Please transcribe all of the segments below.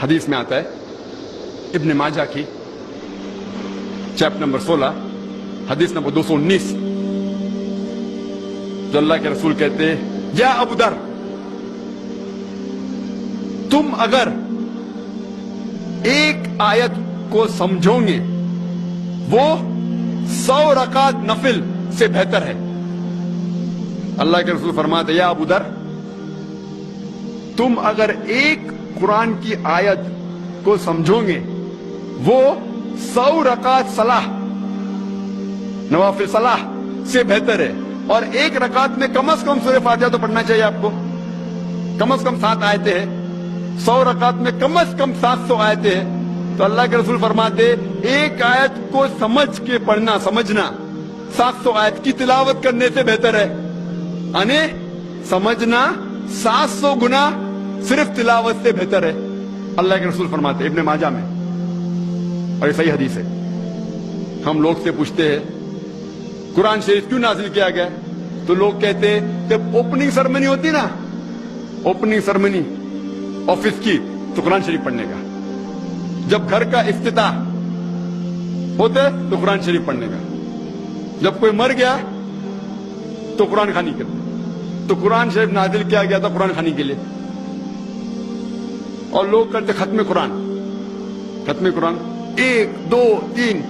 حدیث میں آتا ہے ابن ماجہ کی چیپٹر نمبر 16 حدیث نمبر 219 جو اللہ کے رسول کہتے ہیں یا ابو در تم اگر ایک آیت کو سمجھو گے وہ 100 رکعت نفل سے بہتر ہے. اللہ کے رسول فرماتے یا ابو در تم اگر ایک قرآن کی آیت کو سمجھو گے وہ 100 رکعت صلاح نوافل صلاح سے بہتر ہے. اور ایک رکعت میں کم از کم سورہ فاتحہ تو پڑھنا چاہیے آپ کو. کم از کم 7 آیتیں ہیں. 100 رکعت میں کم از کم 700 آیتیں ہیں. تو اللہ کے رسول فرماتے ایک آیت کو سمجھ کے پڑھنا سمجھنا 700 آیت کی تلاوت کرنے سے بہتر ہے. یعنی سمجھنا 700 گنا صرف تلاوت سے بہتر ہے. اللہ کے رسول فرماتے ابن ماجہ میں اور یہ صحیح حدیث ہے. ہم لوگ سے پوچھتے ہیں قرآن شریف کیوں نازل کیا گیا تو لوگ کہتے ہیں جب اوپننگ سرمنی ہوتی نا اوپننگ سرمنی آفس کی تو قرآن شریف پڑھنے کا. جب گھر کا افتتاح ہوتے تو قرآن شریف پڑھنے کا. جب کوئی مر گیا تو قرآن خوانی کرتے. تو قرآن شریف نازل کیا گیا تھا قرآن خوانی کے لیے. اور لوگ کرتے ختم قرآن 1 2 3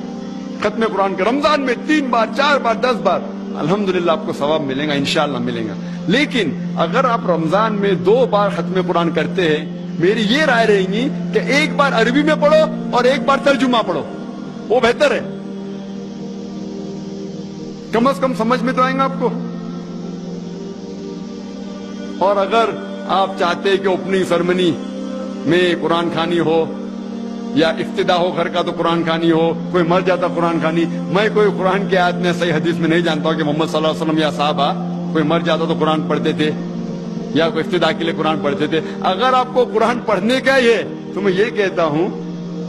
ختم قرآن کے رمضان میں 3 بار 4 بار 10 بار. الحمدللہ آپ کو ثواب ملے گا انشاءاللہ ملے گا. لیکن اگر آپ رمضان میں 2 بار ختم قرآن کرتے ہیں میری یہ رائے رہے گی کہ ایک بار عربی میں پڑھو اور ایک بار ترجمہ پڑھو وہ بہتر ہے. کم از کم سمجھ میں تو آئیں گا آپ کو. اور اگر آپ چاہتے ہیں کہ اوپننگ سرمنی میں قرآن خوانی ہو یا افتتاح ہو گھر کا تو قرآن خوانی ہو. کوئی مر جاتا قرآن خوانی. میں کوئی قرآن کی آیت میں صحیح حدیث میں نہیں جانتا ہوں کہ محمد صلی اللہ علیہ وسلم یا صحابہ کوئی مر جاتا تو قرآن پڑھتے تھے یا کوئی افتتاح کے لیے قرآن پڑھتے تھے. اگر آپ کو قرآن پڑھنے کا ہی ہے تو میں یہ کہتا ہوں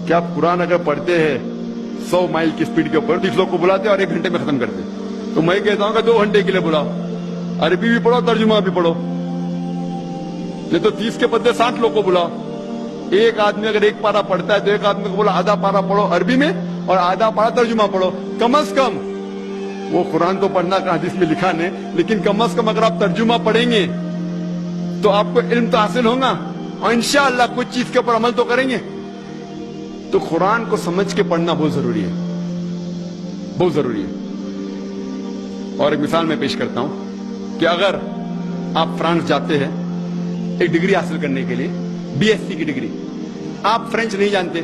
کہ آپ قرآن اگر پڑھتے ہیں 100 مائل کی سپیڈ کے اوپر 30 لوگ کو بلاتے اور 1 گھنٹے میں ختم کرتے تو میں کہتا ہوں کہ 2 گھنٹے کے لیے بلاؤ. عربی بھی پڑھو ترجمہ بھی پڑھو. نہیں تو 30 کے بدلے 60 لوگ کو بلاؤ. ایک آدمی اگر 1 پارا پڑھتا ہے تو ایک آدمی کو بولا آدھا پارا پڑھو عربی میں اور آدھا پارا ترجمہ پڑھو. کم از کم وہ قرآن تو پڑھنا کا حدیث میں لکھا نہیں لیکن کم از کم اگر آپ ترجمہ پڑھیں گے تو آپ کو علم تو حاصل ہوگا اور انشاءاللہ کچھ چیز کے اوپر عمل تو کریں گے. تو قرآن کو سمجھ کے پڑھنا بہت ضروری ہے بہت ضروری ہے. اور ایک مثال میں پیش کرتا ہوں کہ اگر آپ فرانس جاتے ہیں ایک ڈگری حاصل کرنے کے لیے BSc کی ڈگری. آپ فرینچ نہیں جانتے.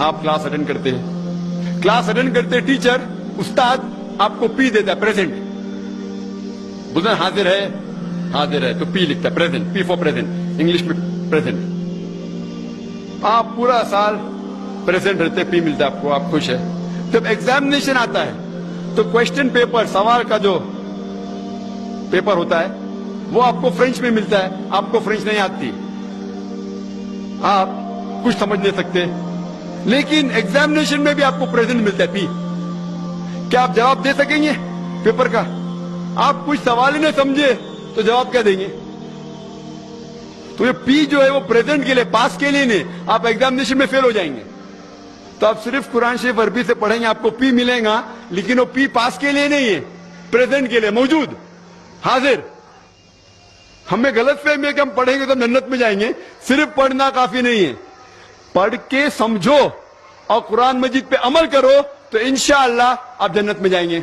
آپ کلاس اٹینڈ کرتے ہیں. کلاس اٹینڈ کرتے ٹیچر استاد آپ کو پی دیتا ہے پریزنٹ. بولتا حاضر ہے تو پی لکھتا ہے present. P four present English میں پریزنٹ. آپ پورا سال پریزنٹ رہتے پی ملتا ہے آپ کو. آپ خوش ہے. جب ایگزامینیشن آتا ہے تو کوشچن پیپر سوال کا جو پیپر ہوتا ہے وہ آپ کو فرینچ میں ملتا ہے. آپ کو فرینچ نہیں آتی آپ کچھ سمجھ نہیں سکتے لیکن ایگزامینیشن میں بھی آپ کو پریزنٹ ملتا ہے پی. کیا آپ جواب دے سکیں گے پیپر کا؟ آپ کچھ سوال ہی نہیں سمجھے تو جواب کیا دیں گے؟ تو یہ پی جو ہے وہ پریزنٹ کے لیے پاس کے لیے نہیں. آپ ایگزامینیشن میں فیل ہو جائیں گے. تو آپ صرف قرآن شریف عربی سے پڑھیں گے آپ کو پی ملے گا لیکن وہ پی پاس کے لیے نہیں ہے پریزنٹ کے لیے موجود حاضر. ہمیں غلط فہمی ہے کہ ہم پڑھیں گے تو جنت میں جائیں گے. صرف پڑھنا کافی نہیں ہے. پڑھ کے سمجھو اور قرآن مجید پہ عمل کرو تو انشاءاللہ آپ جنت میں جائیں گے.